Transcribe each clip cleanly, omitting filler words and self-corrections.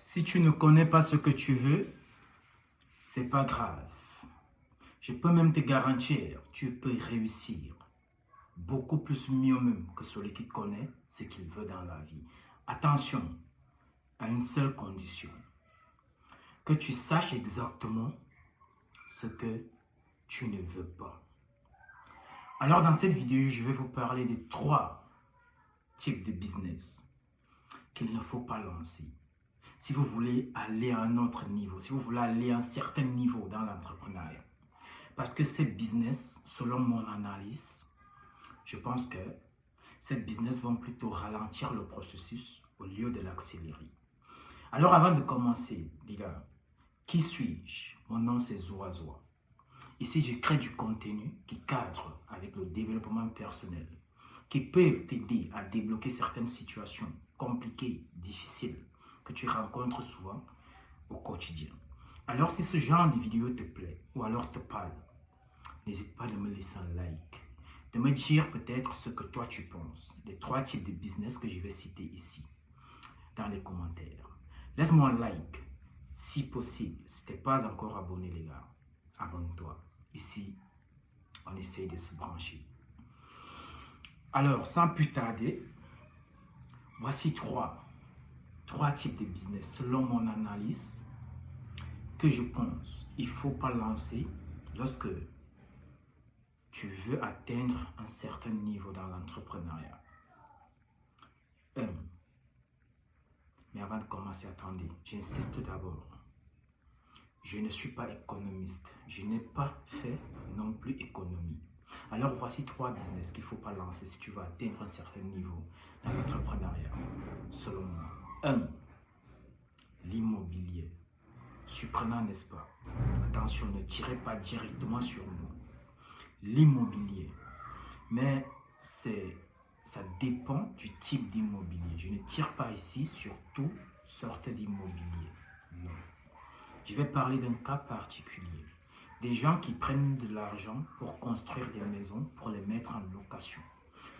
Si tu ne connais pas ce que tu veux, c'est pas grave. Je peux même te garantir, tu peux réussir. Beaucoup plus mieux même que celui qui connaît ce qu'il veut dans la vie. Attention, à une seule condition. Que tu saches exactement ce que tu ne veux pas. Alors dans cette vidéo, je vais vous parler de 3 types de business qu'il ne faut pas lancer. Si vous voulez aller à un autre niveau, si vous voulez aller à un certain niveau dans l'entrepreneuriat. Parce que ces business, selon mon analyse, je pense que ces business vont plutôt ralentir le processus au lieu de l'accélérer. Alors avant de commencer, les gars, qui suis-je? Mon nom c'est Zoazoa. Ici, je crée du contenu qui cadre avec le développement personnel, qui peuvent t'aider à débloquer certaines situations compliquées, difficiles, que tu rencontres souvent au quotidien. Alors, si ce genre de vidéo te plaît ou alors te parle, n'hésite pas à me laisser un like, de me dire peut-être ce que toi tu penses des 3 types de business que je vais citer ici, dans les commentaires. Laisse-moi un like, si possible. Si tu n'es pas encore abonné, les gars, abonne-toi. Ici, on essaye de se brancher. Alors, sans plus tarder, voici 3 types de business, selon mon analyse, que je pense il ne faut pas lancer lorsque tu veux atteindre un certain niveau dans l'entrepreneuriat. 1. Mais avant de commencer, attendez, j'insiste d'abord. Je ne suis pas économiste. Je n'ai pas fait non plus économie. Alors voici 3 business qu'il ne faut pas lancer si tu veux atteindre un certain niveau dans l'entrepreneuriat, selon moi. 1. L'immobilier. Surprenant, n'est-ce pas? Attention, ne tirez pas directement sur moi. L'immobilier. Mais ça dépend du type d'immobilier. Je ne tire pas ici sur toute sorte d'immobilier. Non. Je vais parler d'un cas particulier. Des gens qui prennent de l'argent pour construire des maisons, pour les mettre en location.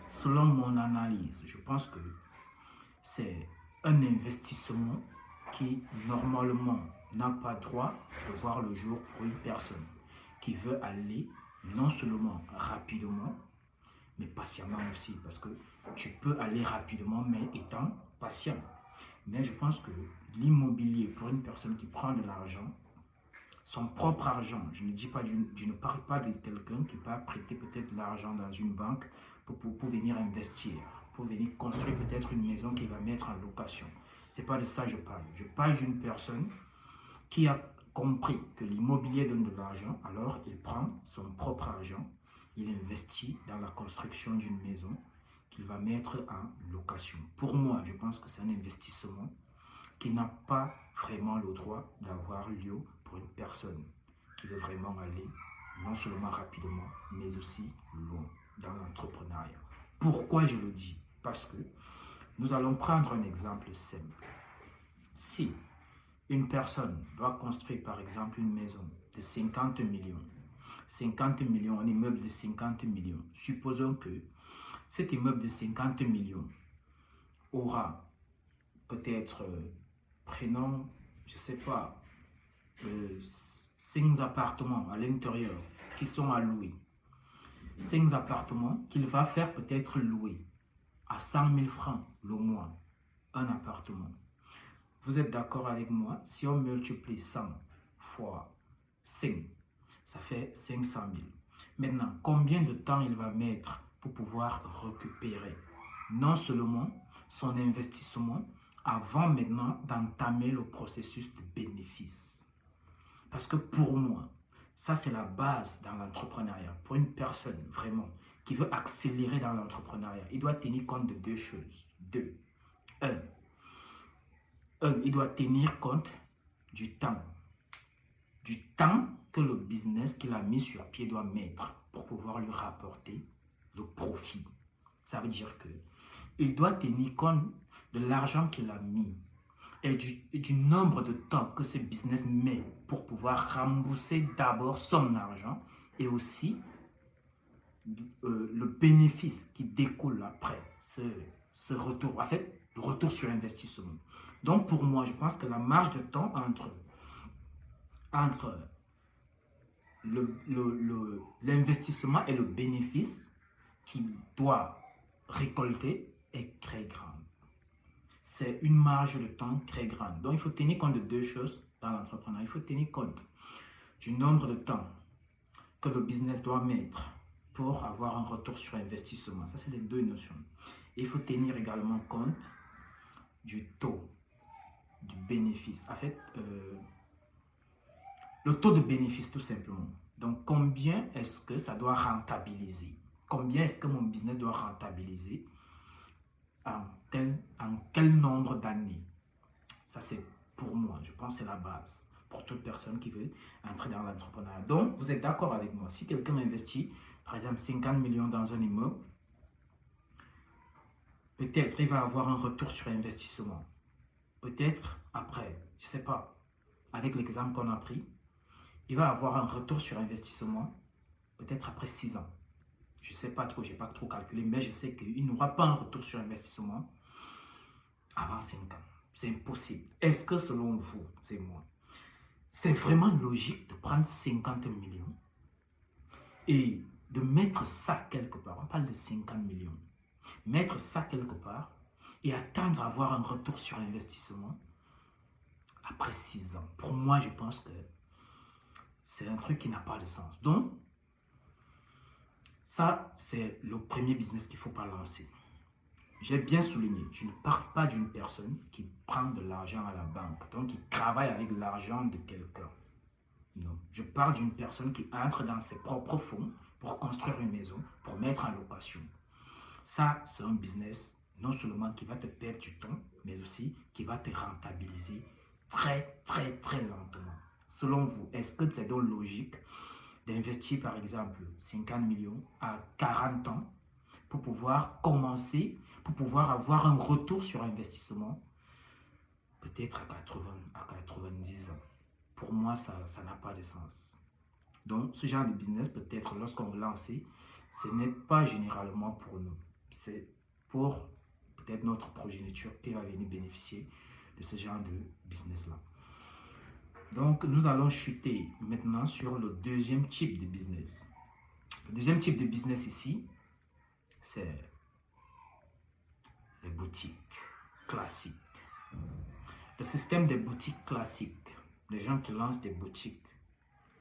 Selon mon analyse, je pense que c'est un investissement qui, normalement, n'a pas droit de voir le jour pour une personne qui veut aller non seulement rapidement, mais patiemment aussi. Parce que tu peux aller rapidement, mais étant patient. Mais je pense que l'immobilier, pour une personne qui prend de l'argent, son propre argent, je ne parle pas de quelqu'un qui va prêter peut-être de l'argent dans une banque pour venir investir, pour venir construire peut-être une maison qu'il va mettre en location. Ce n'est pas de ça que je parle. Je parle d'une personne qui a compris que l'immobilier donne de l'argent, alors il prend son propre argent, il investit dans la construction d'une maison qu'il va mettre en location. Pour moi, je pense que c'est un investissement qui n'a pas vraiment le droit d'avoir lieu pour une personne qui veut vraiment aller non seulement rapidement, mais aussi loin dans l'entrepreneuriat. Pourquoi je le dis? Parce que nous allons prendre un exemple simple. Si une personne doit construire par exemple une maison de 50 millions, un immeuble de 50 millions, supposons que cet immeuble de 50 millions aura peut-être, prenons, je ne sais pas, 5 appartements à l'intérieur qui sont à louer. 5 appartements qu'il va faire peut-être louer à 100 000 francs le mois, un appartement. Vous êtes d'accord avec moi? Si on multiplie 100 fois 5, ça fait 500 000. Maintenant, combien de temps il va mettre pour pouvoir récupérer non seulement son investissement avant maintenant d'entamer le processus de bénéfice? Parce que pour moi, ça c'est la base dans l'entrepreneuriat. Pour une personne vraiment qui veut accélérer dans l'entrepreneuriat, il doit tenir compte de 2 choses. 2. 1. Il doit tenir compte du temps. Du temps que le business qu'il a mis sur pied doit mettre pour pouvoir lui rapporter le profit. Ça veut dire que il doit tenir compte de l'argent qu'il a mis et du nombre de temps que ce business met pour pouvoir rembourser d'abord son argent et aussi le bénéfice qui découle après ce retour, en fait, le retour sur investissement. Donc pour moi, je pense que la marge de temps entre l'investissement et le bénéfice qu'il doit récolter est très grande. C'est une marge de temps très grande. Donc il faut tenir compte de deux choses dans l'entrepreneuriat. Il faut tenir compte du nombre de temps que le business doit mettre pour avoir un retour sur investissement. Ça, c'est les deux notions. Il faut tenir également compte du taux du bénéfice. En fait, le taux de bénéfice tout simplement. Donc, combien est-ce que ça doit rentabiliser? Combien est-ce que mon business doit rentabiliser en quel nombre d'années? Ça, c'est pour moi. Je pense que c'est la base pour toute personne qui veut entrer dans l'entrepreneuriat. Donc, vous êtes d'accord avec moi. Si quelqu'un investit, par exemple, 50 millions dans un immeuble, peut-être il va avoir un retour sur investissement. Peut-être après, je ne sais pas, avec l'exemple qu'on a pris, il va avoir un retour sur investissement peut-être après 6 ans. Je ne sais pas trop, je n'ai pas trop calculé, mais je sais qu'il n'aura pas un retour sur investissement avant 5 ans. C'est impossible. Est-ce que selon vous, c'est moi, c'est vraiment logique de prendre 50 millions et de mettre ça quelque part? On parle de 50 millions. Mettre ça quelque part et attendre à avoir un retour sur investissement après 6 ans. Pour moi, je pense que c'est un truc qui n'a pas de sens. Donc, ça, c'est le premier business qu'il ne faut pas lancer. J'ai bien souligné, je ne parle pas d'une personne qui prend de l'argent à la banque, donc qui travaille avec l'argent de quelqu'un. Non, je parle d'une personne qui entre dans ses propres fonds pour construire une maison, pour mettre en location. Ça, c'est un business non seulement qui va te perdre du temps, mais aussi qui va te rentabiliser très, très, très lentement. Selon vous, est-ce que c'est donc logique d'investir par exemple 50 millions à 40 ans pour pouvoir commencer, pour pouvoir avoir un retour sur investissement peut-être à 90 ans? Pour moi, ça n'a pas de sens. Donc, ce genre de business, peut-être lorsqu'on veut lancer, ce n'est pas généralement pour nous. C'est pour peut-être notre progéniture qui va venir bénéficier de ce genre de business-là. Donc, nous allons chuter maintenant sur le deuxième type de business. Le deuxième type de business ici, c'est les boutiques classiques. Le système des boutiques classiques, les gens qui lancent des boutiques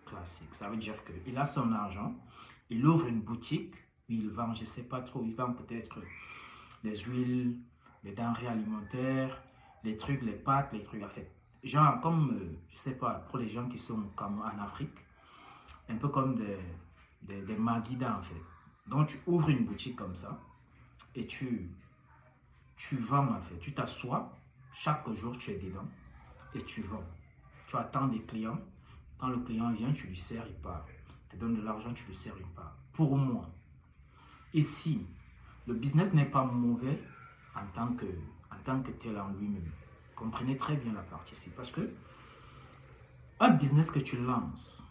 classiques, ça veut dire qu'il a son argent, il ouvre une boutique, il vend, je ne sais pas trop, il vend peut-être les huiles, les denrées alimentaires, les trucs, les pâtes, les trucs à fait. Genre comme, je ne sais pas, pour les gens qui sont comme en Afrique, un peu comme des Magida en fait. Donc tu ouvres une boutique comme ça et tu vends en fait. Tu t'assois, chaque jour tu es dedans et tu vends. Tu attends des clients. Quand le client vient, tu lui sers, il part. Tu te donnes de l'argent, tu lui sers, il part. Pour moi, ici, le business n'est pas mauvais en tant que tel en lui-même. Comprenez très bien la partie ici. Parce que un business que tu lances,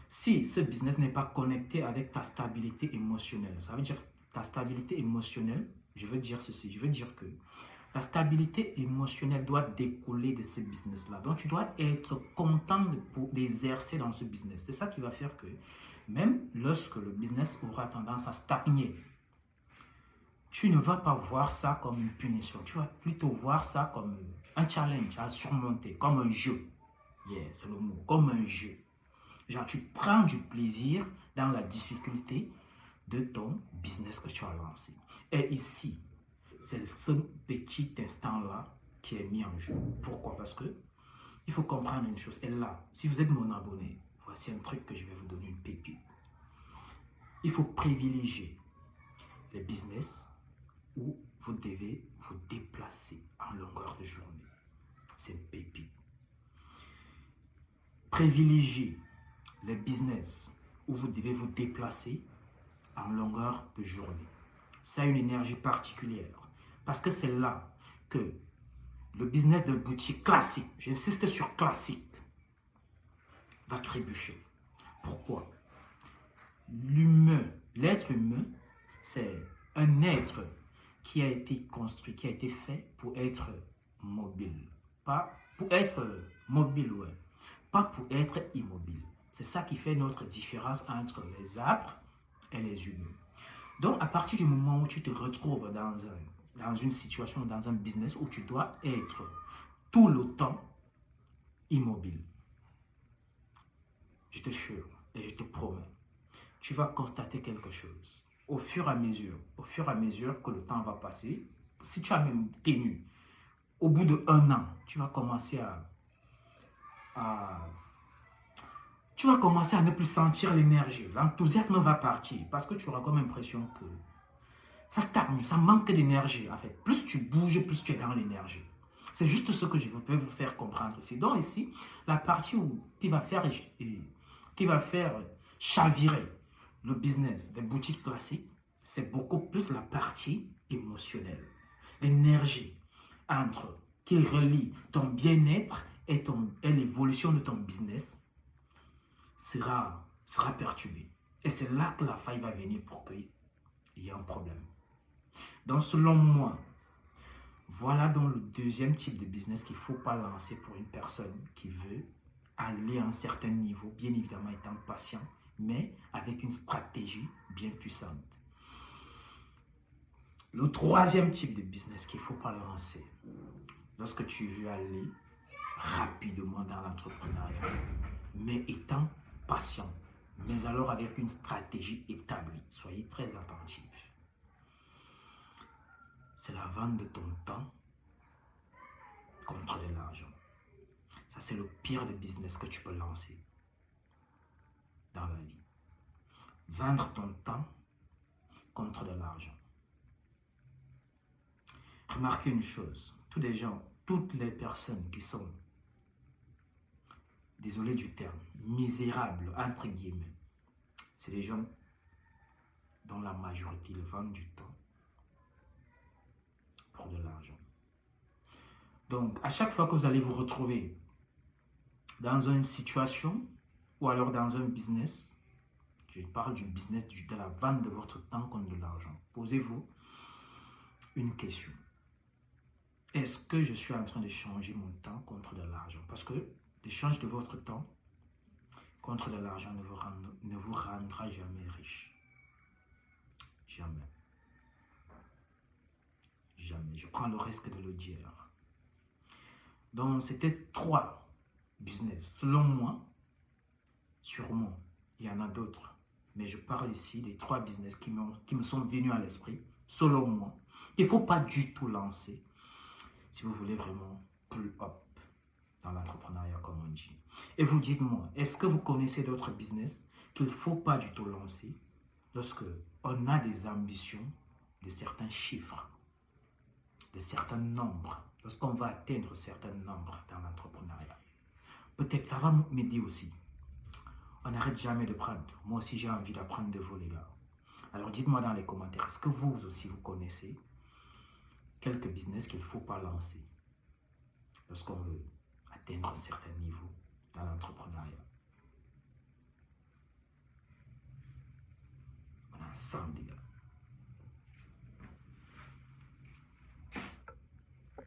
si ce business n'est pas connecté avec ta stabilité émotionnelle, ça veut dire ta stabilité émotionnelle, je veux dire ceci, je veux dire que la stabilité émotionnelle doit découler de ce business-là. Donc, tu dois être content d'exercer dans ce business. C'est ça qui va faire que même lorsque le business aura tendance à stagner, tu ne vas pas voir ça comme une punition. Tu vas plutôt voir ça comme un challenge à surmonter, comme un jeu. Yeah, c'est le mot, comme un jeu. Genre, tu prends du plaisir dans la difficulté de ton business que tu as lancé. Et ici, c'est ce petit instant-là qui est mis en jeu. Pourquoi? Parce que il faut comprendre une chose. Et là, si vous êtes mon abonné, voici un truc que je vais vous donner, une pépite. Il faut privilégier les business où vous devez vous déplacer en longueur de journée. C'est une pépite. Privilégiez les business où vous devez vous déplacer en longueur de journée. Ça a une énergie particulière. Parce que c'est là que le business de boutique classique, j'insiste sur classique, va trébucher. Pourquoi? L'humain, l'être humain, c'est un être qui a été construit, qui a été fait pour être mobile. Pas pour être mobile, ouais. Pas pour être immobile. C'est ça qui fait notre différence entre les arbres et les humains. Donc, à partir du moment où tu te retrouves dans une situation, dans un business où tu dois être tout le temps immobile, je te jure et je te promets, tu vas constater quelque chose. Au fur et à mesure que le temps va passer, si tu as même tenu, au bout d'1 an, tu vas commencer à tu vas commencer à ne plus sentir l'énergie. L'enthousiasme va partir parce que tu auras comme impression que ça stagne, ça manque d'énergie en fait. Plus tu bouges, plus tu es dans l'énergie. C'est juste ce que je peux vous faire comprendre ici. Donc ici, la partie qui va faire chavirer le business des boutiques classiques, c'est beaucoup plus la partie émotionnelle. L'énergie entre qui relie ton bien-être et l'évolution de ton business sera perturbée. Et c'est là que la faille va venir pour qu'il y ait un problème. Donc, selon moi, voilà donc le deuxième type de business qu'il ne faut pas lancer pour une personne qui veut aller à un certain niveau, bien évidemment étant patient, mais avec une stratégie bien puissante. Le troisième type de business qu'il ne faut pas lancer lorsque tu veux aller rapidement dans l'entrepreneuriat, mais étant patient, mais alors avec une stratégie établie. Soyez très attentifs. C'est la vente de ton temps contre de l'argent. Ça, c'est le pire des business que tu peux lancer dans la vie. Vendre ton temps contre de l'argent. Remarquez une chose, toutes les personnes qui sont, désolé du terme, misérables, entre guillemets, c'est des gens dont la majorité vendent du temps pour de l'argent. Donc, à chaque fois que vous allez vous retrouver dans une situation ou alors dans un business, je parle du business de la vente de votre temps contre de l'argent, posez-vous une question. Est-ce que je suis en train de changer mon temps contre de l'argent? Parce que l'échange de votre temps contre de l'argent ne vous rendra jamais riche. Jamais. Jamais. Je prends le risque de le dire. Donc, c'était 3 business. Selon moi, sûrement, il y en a d'autres. Mais je parle ici des 3 business qui me sont venus à l'esprit, selon moi, qu'il ne faut pas du tout lancer si vous voulez vraiment pull up dans l'entrepreneuriat, comme on dit. Et vous dites-moi, est-ce que vous connaissez d'autres business qu'il ne faut pas du tout lancer lorsque on a des ambitions de certains chiffres, de certains nombres, lorsqu'on va atteindre certains nombres dans l'entrepreneuriat? Peut-être ça va m'aider aussi. On n'arrête jamais de prendre. Moi aussi, j'ai envie d'apprendre de vous, les gars. Alors, dites-moi dans les commentaires, est-ce que vous aussi, vous connaissez quelques business qu'il ne faut pas lancer lorsqu'on veut atteindre un certain niveau dans l'entrepreneuriat? On est ensemble, les gars.